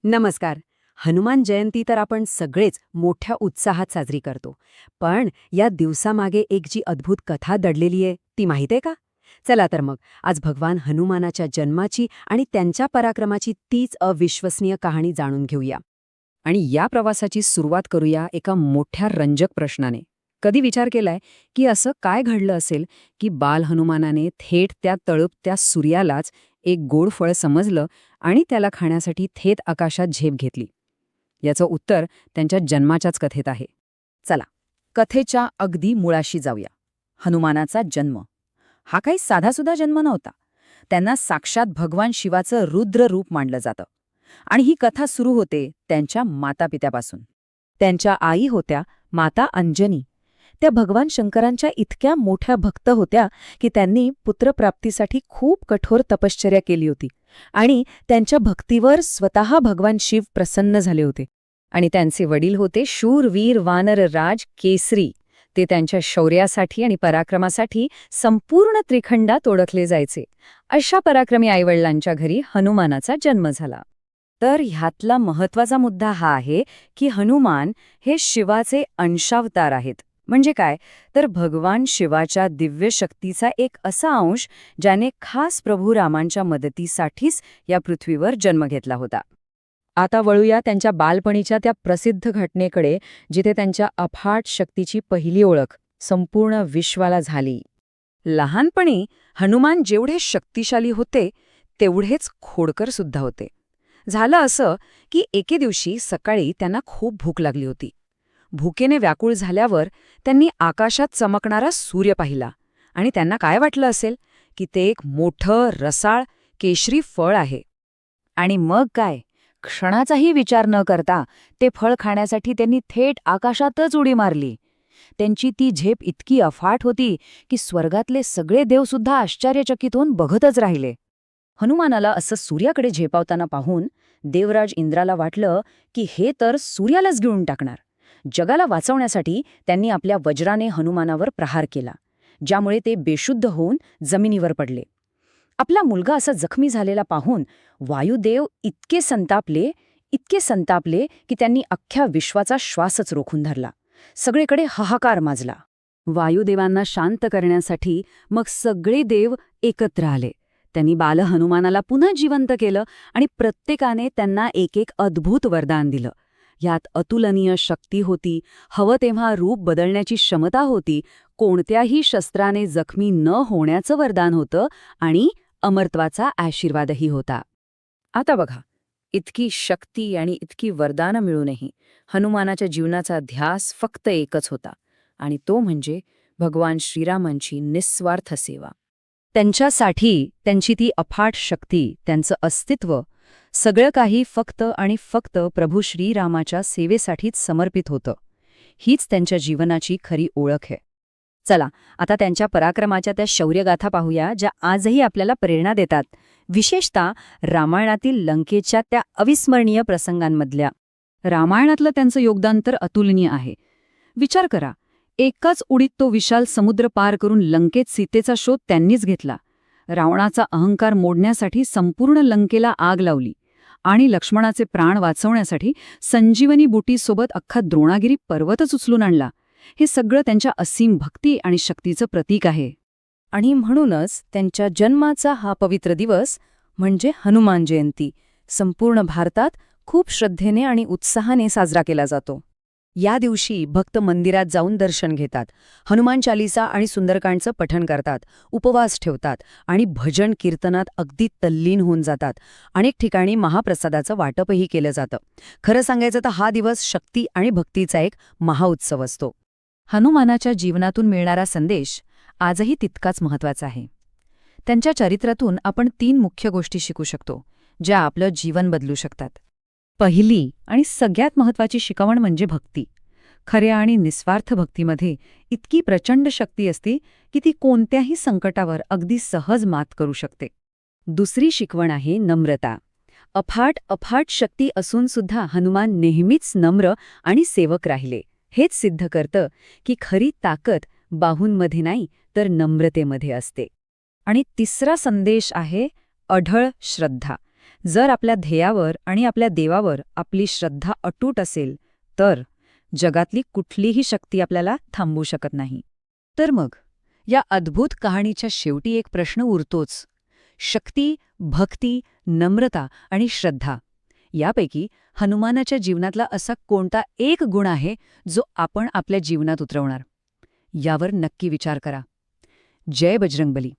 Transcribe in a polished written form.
नमस्कार. हनुमान जयंती तर आपण सगळेच मोठ्या उत्साहात साजरी करतो. पण या दिवसामागे एक जी अद्भुत कथा दडलेली आहे ती माहीत आहे का? चला तर मग आज भगवान हनुमानाच्या जन्माची आणि त्यांच्या पराक्रमाची तीच अविश्वसनीय कहाणी जाणून घेऊया. आणि या प्रवासाची सुरुवात करूया एका मोठ्या रंजक प्रश्नाने. कधी विचार केलाय की असं काय घडलं असेल की बाल हनुमानाने थेट त्या तळपत्या सूर्यालाच एक गोड फळ समजलं आणि त्याला खाण्यासाठी थेट आकाशात झेप घेतली? याचं उत्तर त्यांच्या जन्माच्याच कथेत आहे. चला, कथेच्या अगदी मुळाशी जाऊया. हनुमानाचा जन्म हा काही साधासुधा जन्म नव्हता. त्यांना साक्षात भगवान शिवाचं रुद्र रूप मानलं जातं. आणि ही कथा सुरू होते त्यांच्या मातापित्यापासून. त्यांच्या आई होत्या माता अंजनी. त्या भगवान शंकरांच्या इतक्या मोठ्या भक्त होत्या की त्यांनी पुत्रप्राप्तीसाठी खूप कठोर तपश्चर्या केली होती. आणि त्यांच्या भक्तीवर स्वतः भगवान शिव प्रसन्न झाले होते. आणि त्यांचे वडील होते शूरवीर वानरराज केसरी. ते त्यांच्या शौर्यासाठी आणि पराक्रमासाठी संपूर्ण त्रिखंडात ओळखले जायचे. अशा पराक्रमी आईवडिलांच्या घरी हनुमानाचा जन्म झाला. तर ह्यातला महत्वाचा मुद्दा हा आहे की हनुमान हे शिवाचे अंशावतार आहेत. म्हणजे काय, तर भगवान शिवाच्या दिव्य शक्तीचा एक असा अंश ज्याने खास प्रभू रामांच्या मदतीसाठीच या पृथ्वीवर जन्म घेतला होता. आता वळूया त्यांच्या बालपणीच्या त्या प्रसिद्ध घटनेकडे, जिथे त्यांच्या अफाट शक्तीची पहिली ओळख संपूर्ण विश्वाला झाली. लहानपणी हनुमान जेवढे शक्तिशाली होते तेवढेच खोडकर सुद्धा होते. झालं असं की एके दिवशी सकाळी त्यांना खूप भूक लागली होती. भुकेने व्याकुळ झाल्यावर त्यांनी आकाशात चमकणारा सूर्य पाहिला आणि त्यांना काय वाटलं असेल की ते एक मोठं रसाळ केशरी फळ आहे. आणि मग काय, क्षणाचाही विचार न करता ते फळ खाण्यासाठी त्यांनी थेट आकाशातच उडी मारली. त्यांची ती झेप इतकी अफाट होती की स्वर्गातले सगळे देवसुद्धा आश्चर्यचकित होऊन बघतच राहिले. हनुमानाला असं सूर्याकडे झेपावताना पाहून देवराज इंद्राला वाटलं की हे तर सूर्यालाच गिळून टाकणार. जगाला वाचवण्यासाठी त्यांनी आपल्या वज्राने हनुमानावर प्रहार केला, ज्यामुळे ते बेशुद्ध होऊन जमिनीवर पडले. आपला मुलगा असा जखमी झालेला पाहून वायुदेव इतके संतापले की त्यांनी अख्ख्या विश्वाचा श्वासच रोखून धरला. सगळीकडे हाहाकार माजला. वायुदेवांना शांत करण्यासाठी मग सगळे देव एकत्र आले. त्यांनी बाल हनुमानाला पुन्हा जिवंत केलं आणि प्रत्येकाने त्यांना एक एक अद्भुत वरदान दिलं. यात अतुलनीय शक्ती होती, हवं तेव्हा रूप बदलण्याची क्षमता होती, कोणत्याही शस्त्राने जखमी न होण्याचं वरदान होतं आणि अमरत्वाचा आशीर्वादही होता. आता बघा, इतकी शक्ती आणि इतकी वरदानं मिळूनही हनुमानाच्या जीवनाचा ध्यास फक्त एकच होता, आणि तो म्हणजे भगवान श्रीरामांची निस्वार्थ सेवा. त्यांच्यासाठी त्यांची ती अफाट शक्ती, त्यांचं अस्तित्व, सगळं काही फक्त आणि फक्त प्रभू श्रीरामाच्या सेवेसाठीच समर्पित होतं. हीच त्यांच्या जीवनाची खरी ओळख आहे. चला, आता त्यांच्या पराक्रमाच्या त्या शौर्यगाथा पाहूया, ज्या आजही आपल्याला प्रेरणा देतात, विशेषतः रामायणातील लंकेच्या त्या अविस्मरणीय प्रसंगांमधल्या. रामायणातलं त्यांचं योगदान तर अतुलनीय आहे. विचार करा, एकाच उडीत तो विशाल समुद्र पार करून लंकेत सीतेचा शोध त्यांनीच घेतला. रावणाचा अहंकार मोडण्यासाठी संपूर्ण लंकेला आग लावली आणि लक्ष्मणाचे प्राण वाचवण्यासाठी संजीवनी बुटीसोबत अख्खा द्रोणागिरी पर्वतच उचलून आणला. हे सगळं त्यांच्या असीम भक्ती आणि शक्तीचं प्रतीक आहे. आणि म्हणूनच त्यांच्या जन्माचा हा पवित्र दिवस म्हणजे हनुमान जयंती संपूर्ण भारतात खूप श्रद्धेने आणि उत्साहाने साजरा केला जातो. या दिवशी भक्त मंदिरात जाऊन दर्शन घेतात, हनुमान चालीसा आणि सुंदरकांडचं पठण करतात, उपवास ठेवतात आणि भजन कीर्तनात अगदी तल्लीन होऊन जातात. अनेक ठिकाणी महाप्रसादाचं वाटपही केलं जातं. खरं सांगायचं तर हा दिवस शक्ती आणि भक्तीचा एक महाउत्सव असतो. हनुमानाच्या जीवनातून मिळणारा संदेश आजही तितकाच महत्त्वाचा आहे. त्यांच्या चरित्रातून आपण 3 मुख्य गोष्टी शिकू शकतो, ज्या आपलं जीवन बदलू शकतात. पहिली आणि सगळ्यात महत्त्वाची शिकवण म्हणजे भक्ती. खऱ्या आणि निस्वार्थ भक्तीमध्ये इतकी प्रचंड शक्ती असते की ती कोणत्याही संकटावर अगदी सहज मात करू शकते. दुसरी शिकवण आहे नम्रता. अफाट शक्ती असून सुद्धा हनुमान नेहमीच नम्र आणि सेवक राहिले. हेच सिद्ध करतं की खरी ताकद बाहूंमध्ये नाही तर नम्रतेमध्ये असते. आणि तिसरा संदेश आहे अढळ श्रद्धा. जर आपल्या ध्येयावर आणि आपल्या देवावर आपली श्रद्धा अटूट असेल तर जगातली कुठलीही शक्ती आपल्याला थांबवू शकत नाही. तर मग या अद्भुत कहाणीच्या शेवटी एक प्रश्न उरतोच. शक्ती, भक्ती, नम्रता आणि श्रद्धा यापैकी हनुमानाच्या जीवनातला असा कोणता एक गुण आहे जो आपण आपल्या जीवनात उतरवणार? यावर नक्की विचार करा. जय बजरंगबली.